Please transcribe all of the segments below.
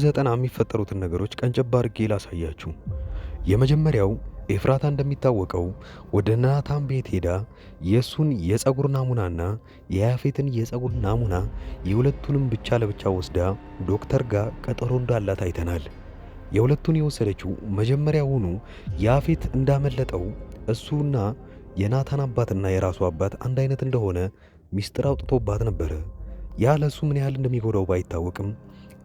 ዘጠና የሚፈጠሩትን ነገሮች ቀንጨብ አድርጌ ላሳያችሁ። የመጀመሪያው ኤፍራታ እንደሚታወቀው ወደ ናታን ቤት ሄዳ የእሱን የፀጉር ናሙናና የያፌትን የፀጉር ናሙና የሁለቱንም ብቻ ለብቻ ወስዳ ዶክተር ጋር ቀጠሮ እንዳላት አይተናል። የሁለቱን የወሰደችው መጀመሪያውኑ ያፌት እንዳመለጠው እሱና የናታን አባትና የራሱ አባት አንድ አይነት እንደሆነ ሚስጥር አውጥቶባት ነበረ። ያ ለእሱ ምን ያህል እንደሚጎዳው ባይታወቅም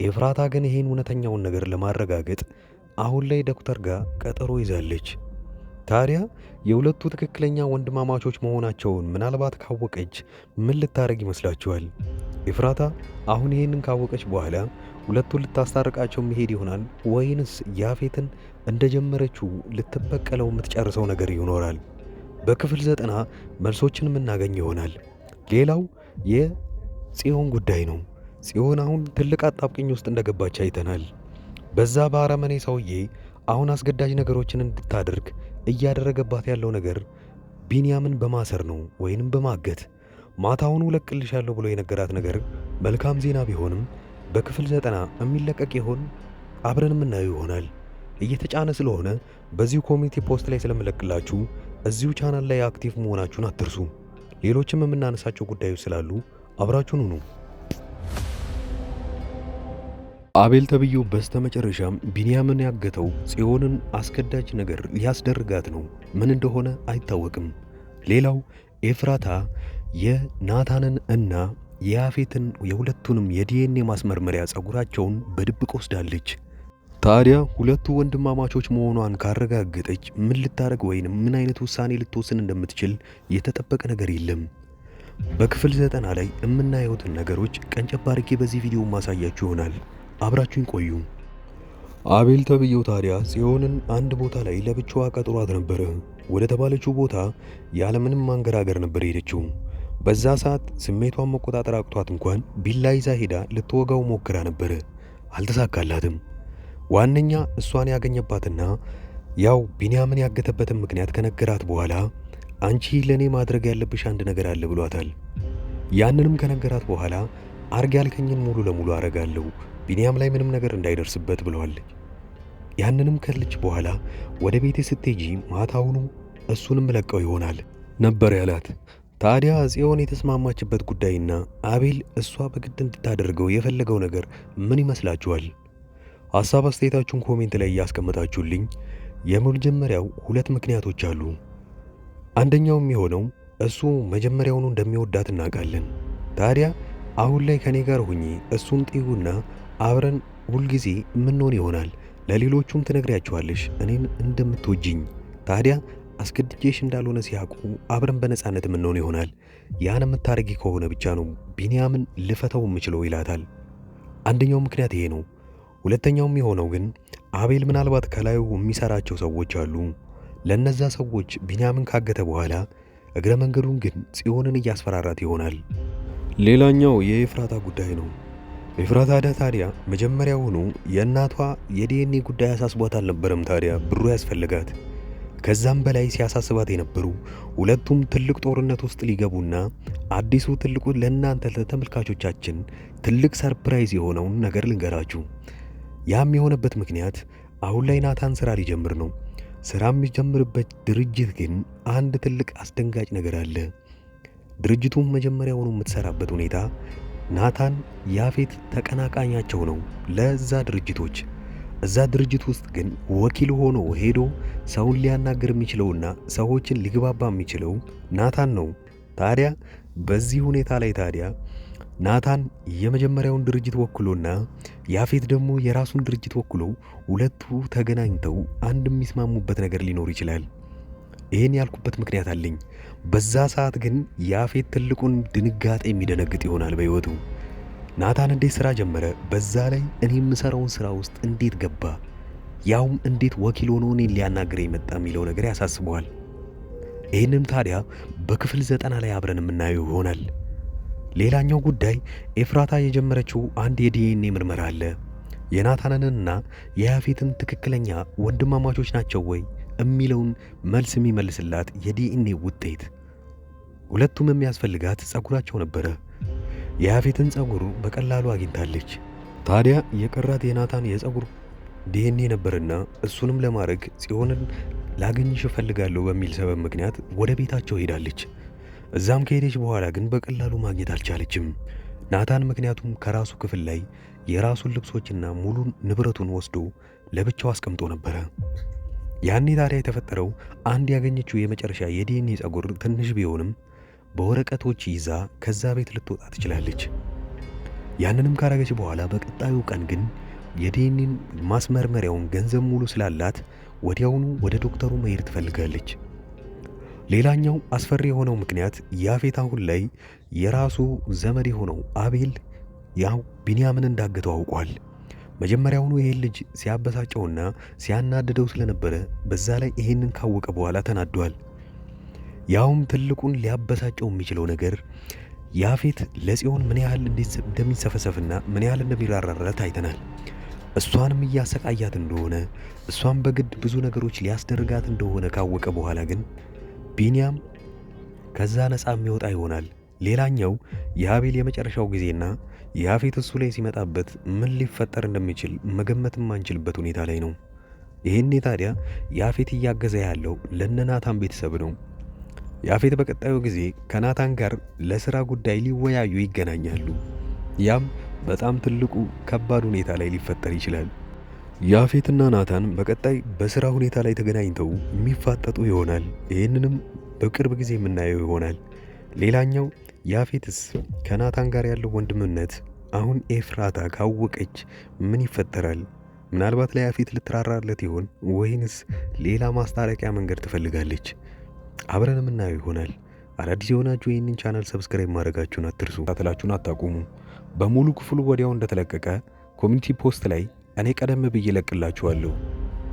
ኤፍራታ ግን ይሄን እውነተኛውን ነገር ለማረጋገጥ አሁን ላይ ዶክተር ጋር ቀጠሮ ይዛለች። ታዲያ የሁለቱ ትክክለኛ ወንድማማቾች መሆናቸውን ምናልባት ካወቀች ምን ልታደርግ ይመስላችኋል? ኤፍራታ አሁን ይሄንን ካወቀች በኋላ ሁለቱን ልታስታርቃቸው መሄድ ይሆናል ወይንስ ያፌትን እንደጀመረችው ልትበቀለው የምትጨርሰው ነገር ይኖራል? በክፍል 90 መልሶችን የምናገኝ ይሆናል። ሌላው የጽዮን ጉዳይ ነው። ጽዮን አሁን ትልቅ አጣብቅኝ ውስጥ እንደገባች አይተናል። በዛ በአረመኔ ሰውዬ አሁን አስገዳጅ ነገሮችን እንድታደርግ እያደረገባት ያለው ነገር ቢንያምን በማሰር ነው ወይንም በማገት። ማታውኑ ለቅልሻለሁ ብሎ የነገራት ነገር መልካም ዜና ቢሆንም በክፍል 90 የሚለቀቅ ይሆን? አብረን የምናየው ይሆናል። እየተጫነ ስለሆነ በዚሁ ኮሚኒቲ ፖስት ላይ ስለምለቅላችሁ እዚሁ ቻናል ላይ አክቲቭ መሆናችሁን አትርሱ። ሌሎችም የምናነሳቸው ጉዳዮች ስላሉ አብራችሁን ሁኑ። አቤል ተብዬው በስተመጨረሻም ቢንያምን ያገተው ጽዮንን አስገዳጅ ነገር ሊያስደርጋት ነው። ምን እንደሆነ አይታወቅም። ሌላው ኤፍራታ የናታንን እና የያፌትን የሁለቱንም የዲኤንኤ ማስመርመሪያ ፀጉራቸውን በድብቅ ወስዳለች። ታዲያ ሁለቱ ወንድማማቾች መሆኗን ካረጋገጠች ምን ልታደርግ ወይንም ምን አይነት ውሳኔ ልትወስን እንደምትችል የተጠበቀ ነገር የለም። በክፍል 90 ላይ የምናየውትን ነገሮች ቀንጨብ አድርጌ በዚህ ቪዲዮ ማሳያችሁ ይሆናል። አብራችሁን ቆዩ። አቤል ተብዬው ታዲያ ጽዮንን አንድ ቦታ ላይ ለብቻዋ ቀጥሯት ነበረ። ወደ ተባለችው ቦታ ያለምንም ማንገራገር ነበር ሄደችው። በዛ ሰዓት ስሜቷን መቆጣጠር አቅቷት እንኳን ቢላ ይዛ ሄዳ ልትወጋው ሞክራ ነበረ። አልተሳካላትም። ዋነኛ እሷን ያገኘባትና ያው ቢንያምን ያገተበትን ምክንያት ከነገራት በኋላ አንቺ ለኔ ማድረግ ያለብሽ አንድ ነገር አለ ብሏታል። ያንንም ከነገራት በኋላ አርግ ያልከኝን ሙሉ ለሙሉ አረጋለሁ፣ ቢንያም ላይ ምንም ነገር እንዳይደርስበት ብለዋለች። ያንንም ከልች በኋላ ወደ ቤቴ ስትሄጂ ማታውኑ እሱንም ለቀው ይሆናል ነበር ያላት። ታዲያ ጽዮን የተስማማችበት ጉዳይና አቤል እሷ በግድ እንድታደርገው የፈለገው ነገር ምን ይመስላችኋል? ሐሳብ አስተያየታችሁን ኮሜንት ላይ እያስቀመጣችሁልኝ። የመጀመሪያው ሁለት ምክንያቶች አሉ። አንደኛው የሚሆነው እሱ መጀመሪያውኑ እንደሚወዳት እናውቃለን። ታዲያ አሁን ላይ ከኔ ጋር ሁኚ እሱን ጤጉና አብረን ሁልጊዜ ምንሆን ይሆናል። ለሌሎቹም ትነግሪያቸዋለሽ እኔን እንደምትወጂኝ። ታዲያ አስገድጄሽ እንዳልሆነ ሲያውቁ አብረን በነፃነት ምንሆን ይሆናል። ያን የምታረጊ ከሆነ ብቻ ነው ቢንያምን ልፈተው የምችለው ይላታል። አንደኛው ምክንያት ይሄ ነው። ሁለተኛውም የሆነው ግን አቤል ምናልባት ከላዩ የሚሰራቸው ሰዎች አሉ። ለነዛ ሰዎች ቢንያምን ካገተ በኋላ እግረ መንገዱን ግን ጽዮንን እያስፈራራት ይሆናል። ሌላኛው የኤፍራታ ጉዳይ ነው። ኤፍራታ ታዲያ መጀመሪያውኑ የእናቷ የዲኤንኤ ጉዳይ አሳስቧት አልነበረም። ታዲያ ብሩ ያስፈልጋት። ከዛም በላይ ሲያሳስባት የነበሩ ሁለቱም ትልቅ ጦርነት ውስጥ ሊገቡና አዲሱ ትልቁ ለእናንተ ለተመልካቾቻችን ትልቅ ሰርፕራይዝ የሆነውን ነገር ልንገራችሁ። ያም የሆነበት ምክንያት አሁን ላይ ናታን ስራ ሊጀምር ነው። ስራ የሚጀምርበት ድርጅት ግን አንድ ትልቅ አስደንጋጭ ነገር አለ። ድርጅቱም መጀመሪያውኑ የምትሰራበት ሁኔታ ናታን ያፌት ተቀናቃኛቸው ነው ለዛ ድርጅቶች። እዛ ድርጅት ውስጥ ግን ወኪል ሆኖ ሄዶ ሰውን ሊያናገር የሚችለውና ሰዎችን ሊግባባ የሚችለው ናታን ነው። ታዲያ በዚህ ሁኔታ ላይ ታዲያ ናታን የመጀመሪያውን ድርጅት ወክሎና ያፌት ደግሞ የራሱን ድርጅት ወክሎ ሁለቱ ተገናኝተው አንድ የሚስማሙበት ነገር ሊኖር ይችላል። ይህን ያልኩበት ምክንያት አለኝ። በዛ ሰዓት ግን ያፌት ትልቁን ድንጋጤ የሚደነግጥ ይሆናል በሕይወቱ። ናታን እንዴት ስራ ጀመረ? በዛ ላይ እኔ የምሰራውን ስራ ውስጥ እንዴት ገባ? ያውም እንዴት ወኪል ሆኖ እኔን ሊያናግረኝ መጣ የሚለው ነገር ያሳስበዋል። ይህንም ታዲያ በክፍል 90 ላይ አብረን የምናየው ይሆናል። ሌላኛው ጉዳይ ኤፍራታ የጀመረችው አንድ የዲኤንኤ ምርመራ አለ። የናታንንና የያፌትን ትክክለኛ ወንድማማቾች ናቸው ወይ የሚለውን መልስ የሚመልስላት የዲኤንኤ ውጤት። ሁለቱም የሚያስፈልጋት ጸጉራቸው ነበረ። የያፌትን ጸጉሩ በቀላሉ አግኝታለች። ታዲያ የቀራት የናታን የፀጉር ዲኤንኤ ነበርና እሱንም ለማድረግ ጽዮንን ላገኝሽ እፈልጋለሁ በሚል ሰበብ ምክንያት ወደ ቤታቸው ሄዳለች። እዛም ከሄደች በኋላ ግን በቀላሉ ማግኘት አልቻለችም ናታን። ምክንያቱም ከራሱ ክፍል ላይ የራሱን ልብሶችና ሙሉ ንብረቱን ወስዶ ለብቻው አስቀምጦ ነበረ። ያኔ ታዲያ የተፈጠረው አንድ ያገኘችው የመጨረሻ የዲኤንኤ ፀጉር ትንሽ ቢሆንም በወረቀቶች ይዛ ከዛ ቤት ልትወጣ ትችላለች። ያንንም ካረገች በኋላ በቀጣዩ ቀን ግን የዲኤንኤን ማስመርመሪያውን ገንዘብ ሙሉ ስላላት ወዲያውኑ ወደ ዶክተሩ መሄድ ትፈልጋለች። ሌላኛው አስፈሪ የሆነው ምክንያት ያፌት አሁን ላይ የራሱ ዘመድ የሆነው አቤል ያው ቢንያምን እንዳገተው አውቋል። መጀመሪያውኑ ይሄን ልጅ ሲያበሳጨውና ሲያናድደው ስለነበረ በዛ ላይ ይሄንን ካወቀ በኋላ ተናዷል። ያውም ትልቁን ሊያበሳጨው የሚችለው ነገር ያፌት ለጽዮን ምን ያህል እንደሚሰፈሰፍና ምን ያህል እንደሚራራለት አይተናል። እሷንም እያሰቃያት እንደሆነ እሷን በግድ ብዙ ነገሮች ሊያስደርጋት እንደሆነ ካወቀ በኋላ ግን ቢንያም ከዛ ነፃ የሚወጣ ይሆናል። ሌላኛው የአቤል የመጨረሻው ጊዜና ያፌት እሱ ላይ ሲመጣበት ምን ሊፈጠር እንደሚችል መገመት የማንችልበት ሁኔታ ላይ ነው። ይህኔ ታዲያ ያፌት እያገዘ ያለው ለነናታን ቤተሰብ ነው። ያፌት በቀጣዩ ጊዜ ከናታን ጋር ለሥራ ጉዳይ ሊወያዩ ይገናኛሉ። ያም በጣም ትልቁ ከባድ ሁኔታ ላይ ሊፈጠር ይችላል። ያፌትና ናታን በቀጣይ በሥራ ሁኔታ ላይ ተገናኝተው የሚፋጠጡ ይሆናል። ይህንንም በቅርብ ጊዜ የምናየው ይሆናል። ሌላኛው ያፌትስ ከናታን ጋር ያለው ወንድምነት አሁን ኤፍራታ ካወቀች ምን ይፈጠራል? ምናልባት ለያፌት ልትራራለት ይሆን ወይንስ ሌላ ማስታረቂያ መንገድ ትፈልጋለች? አብረን የምናየው ይሆናል። አዳዲስ የሆናችሁ ይህንን ቻናል ሰብስክራይብ ማድረጋችሁን አትርሱ። ታተላችሁን አታቁሙ። በሙሉ ክፍሉ ወዲያው እንደተለቀቀ ኮሚኒቲ ፖስት ላይ እኔ ቀደም ብዬ ለቅላችኋለሁ።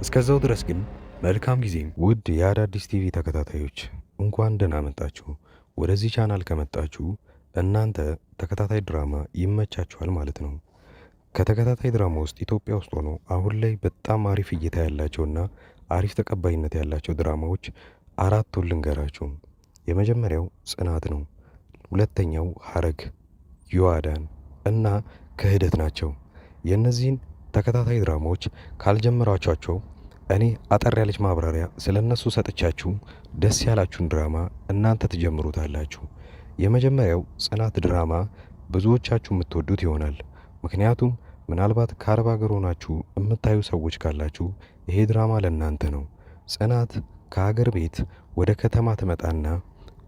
እስከዛው ድረስ ግን መልካም ጊዜ። ውድ የአዳዲስ ቲቪ ተከታታዮች እንኳን ደህና መጣችሁ። ወደዚህ ቻናል ከመጣችሁ እናንተ ተከታታይ ድራማ ይመቻችኋል ማለት ነው። ከተከታታይ ድራማ ውስጥ ኢትዮጵያ ውስጥ ሆኖ አሁን ላይ በጣም አሪፍ እይታ ያላቸውና አሪፍ ተቀባይነት ያላቸው ድራማዎች አራቱን ልንገራችሁ። የመጀመሪያው ጽናት ነው። ሁለተኛው ሐረግ፣ ዮአዳን እና ክህደት ናቸው። የእነዚህን ተከታታይ ድራማዎች ካልጀመራችኋቸው እኔ አጠር ያለች ማብራሪያ ስለነሱ ሰጥቻችሁ ደስ ያላችሁን ድራማ እናንተ ትጀምሩታላችሁ። የመጀመሪያው ጽናት ድራማ ብዙዎቻችሁ የምትወዱት ይሆናል። ምክንያቱም ምናልባት ከአረብ ሀገር ሆናችሁ የምታዩ ሰዎች ካላችሁ ይሄ ድራማ ለእናንተ ነው። ጽናት ከሀገር ቤት ወደ ከተማ ትመጣና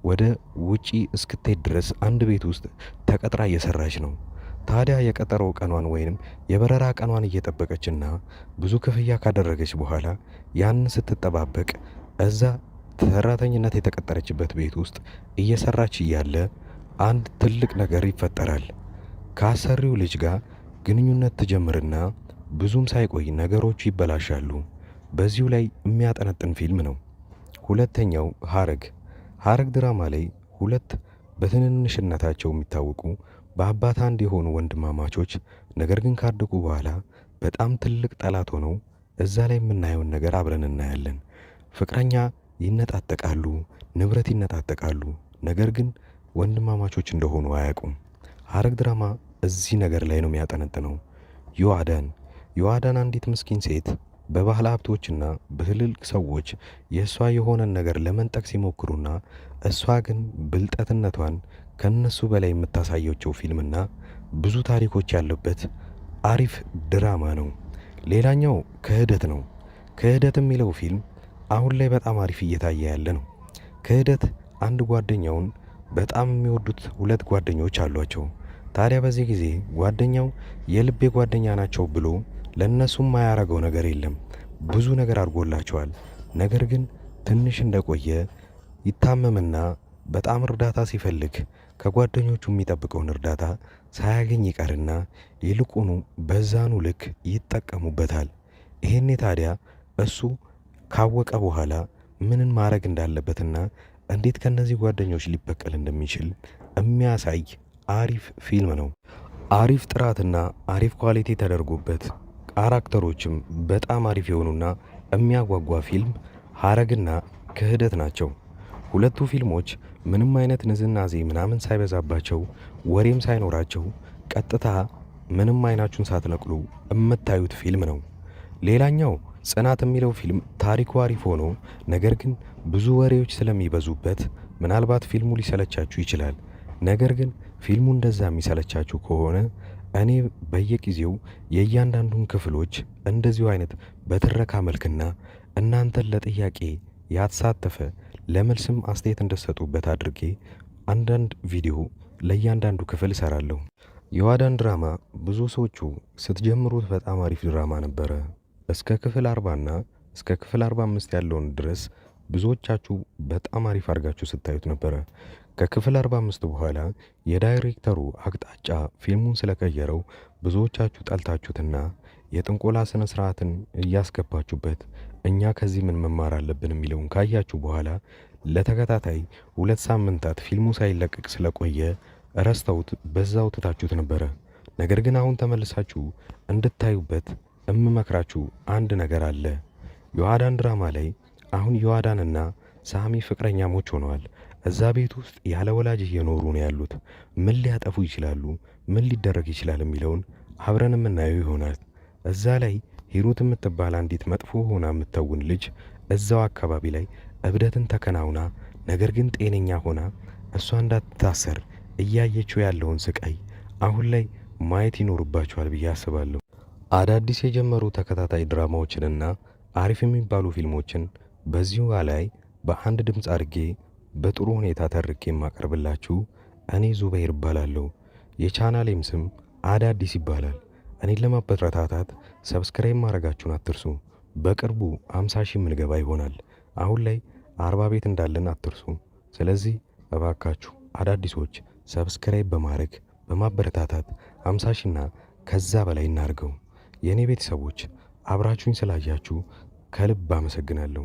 ወደ ውጪ እስክትሄድ ድረስ አንድ ቤት ውስጥ ተቀጥራ እየሰራች ነው። ታዲያ የቀጠሮ ቀኗን ወይንም የበረራ ቀኗን እየጠበቀችና ብዙ ክፍያ ካደረገች በኋላ ያንን ስትጠባበቅ እዛ ሰራተኝነት የተቀጠረችበት ቤት ውስጥ እየሰራች እያለ አንድ ትልቅ ነገር ይፈጠራል። ከአሰሪው ልጅ ጋር ግንኙነት ትጀምርና ብዙም ሳይቆይ ነገሮቹ ይበላሻሉ። በዚሁ ላይ የሚያጠነጥን ፊልም ነው። ሁለተኛው ሐረግ ድራማ ላይ ሁለት በትንንሽነታቸው የሚታወቁ በአባት አንድ የሆኑ ወንድማማቾች ነገር ግን ካደጉ በኋላ በጣም ትልቅ ጠላት ሆነው እዛ ላይ የምናየውን ነገር አብረን እናያለን። ፍቅረኛ ይነጣጠቃሉ፣ ንብረት ይነጣጠቃሉ። ነገር ግን ወንድማማቾች እንደሆኑ አያውቁም። ሐረግ ድራማ እዚህ ነገር ላይ ነው የሚያጠነጥነው። ዮአዳን አንዲት ምስኪን ሴት በባህል ሀብቶችና በትልልቅ ሰዎች የእሷ የሆነን ነገር ለመንጠቅ ሲሞክሩና እሷ ግን ብልጠትነቷን ከነሱ በላይ የምታሳየቸው ፊልምና ብዙ ታሪኮች ያሉበት አሪፍ ድራማ ነው። ሌላኛው ክህደት ነው። ክህደት የሚለው ፊልም አሁን ላይ በጣም አሪፍ እየታየ ያለ ነው። ክህደት አንድ ጓደኛውን በጣም የሚወዱት ሁለት ጓደኞች አሏቸው። ታዲያ በዚህ ጊዜ ጓደኛው የልቤ ጓደኛ ናቸው ብሎ ለእነሱም ማያረገው ነገር የለም። ብዙ ነገር አድርጎላቸዋል። ነገር ግን ትንሽ እንደቆየ ይታመምና በጣም እርዳታ ሲፈልግ ከጓደኞቹ የሚጠብቀውን እርዳታ ሳያገኝ ይቀርና ይልቁኑ በዛኑ ልክ ይጠቀሙበታል። ይሄኔ ታዲያ እሱ ካወቀ በኋላ ምንን ማድረግ እንዳለበትና እንዴት ከነዚህ ጓደኞች ሊበቀል እንደሚችል የሚያሳይ አሪፍ ፊልም ነው። አሪፍ ጥራትና አሪፍ ኳሊቲ ተደርጎበት ካራክተሮችም በጣም አሪፍ የሆኑና የሚያጓጓ ፊልም ሐረግና ክህደት ናቸው። ሁለቱ ፊልሞች ምንም አይነት ንዝናዜ ምናምን ሳይበዛባቸው ወሬም ሳይኖራቸው ቀጥታ ምንም አይናችሁን ሳትነቅሉ የምታዩት ፊልም ነው። ሌላኛው ጽናት የሚለው ፊልም ታሪኩ አሪፍ ሆኖ ነገር ግን ብዙ ወሬዎች ስለሚበዙበት ምናልባት ፊልሙ ሊሰለቻችሁ ይችላል። ነገር ግን ፊልሙ እንደዛ የሚሰለቻችሁ ከሆነ እኔ በየጊዜው የእያንዳንዱን ክፍሎች እንደዚሁ አይነት በትረካ መልክና እናንተን ለጥያቄ ያተሳተፈ ለመልስም አስተያየት እንደሰጡበት አድርጌ አንዳንድ ቪዲዮ ለእያንዳንዱ ክፍል እሰራለሁ። የዋዳን ድራማ ብዙ ሰዎቹ ስትጀምሩት በጣም አሪፍ ድራማ ነበረ። እስከ ክፍል 40 እና እስከ ክፍል 45 ያለውን ድረስ ብዙዎቻችሁ በጣም አሪፍ አድርጋችሁ ስታዩት ነበረ። ከክፍል 45 በኋላ የዳይሬክተሩ አቅጣጫ ፊልሙን ስለቀየረው ብዙዎቻችሁ ጠልታችሁትና የጥንቆላ ስነ ስርዓትን እያስገባችሁበት እኛ ከዚህ ምን መማር አለብን የሚለውን ካያችሁ በኋላ ለተከታታይ 2 ሳምንታት ፊልሙ ሳይለቀቅ ስለቆየ ረስተውት በዛው ትታችሁት ነበረ። ነገር ግን አሁን ተመልሳችሁ እንድታዩበት እምመክራችሁ አንድ ነገር አለ። የዋዳን ድራማ ላይ አሁን የዋዳንና ሳሚ ፍቅረኛሞች ሆነዋል። እዛ ቤት ውስጥ ያለ ወላጅ እየኖሩ ነው ያሉት። ምን ሊያጠፉ ይችላሉ፣ ምን ሊደረግ ይችላል የሚለውን አብረን የምናየው ይሆናል። እዛ ላይ ሂሩት የምትባል አንዲት መጥፎ ሆና የምትተውን ልጅ እዛው አካባቢ ላይ እብደትን ተከናውና ነገር ግን ጤነኛ ሆና እሷ እንዳትታሰር እያየችው ያለውን ስቃይ አሁን ላይ ማየት ይኖርባቸዋል ብዬ አስባለሁ። አዳዲስ የጀመሩ ተከታታይ ድራማዎችንና አሪፍ የሚባሉ ፊልሞችን በዚሁ ላይ በአንድ ድምፅ አድርጌ በጥሩ ሁኔታ ተርኬ የማቀርብላችሁ እኔ ዙበይር እባላለሁ። የቻናሌም ስም አዳዲስ ይባላል። እኔን ለማበረታታት ሰብስክራይብ ማድረጋችሁን አትርሱ። በቅርቡ 50 ሺህ ምንገባ ይሆናል። አሁን ላይ 40 ቤት እንዳለን አትርሱ። ስለዚህ እባካችሁ አዳዲሶች ሰብስክራይብ በማድረግ በማበረታታት 50 ሺህና ከዛ በላይ እናርገው። የእኔ ቤተሰቦች አብራችሁኝ ስላያችሁ ከልብ አመሰግናለሁ።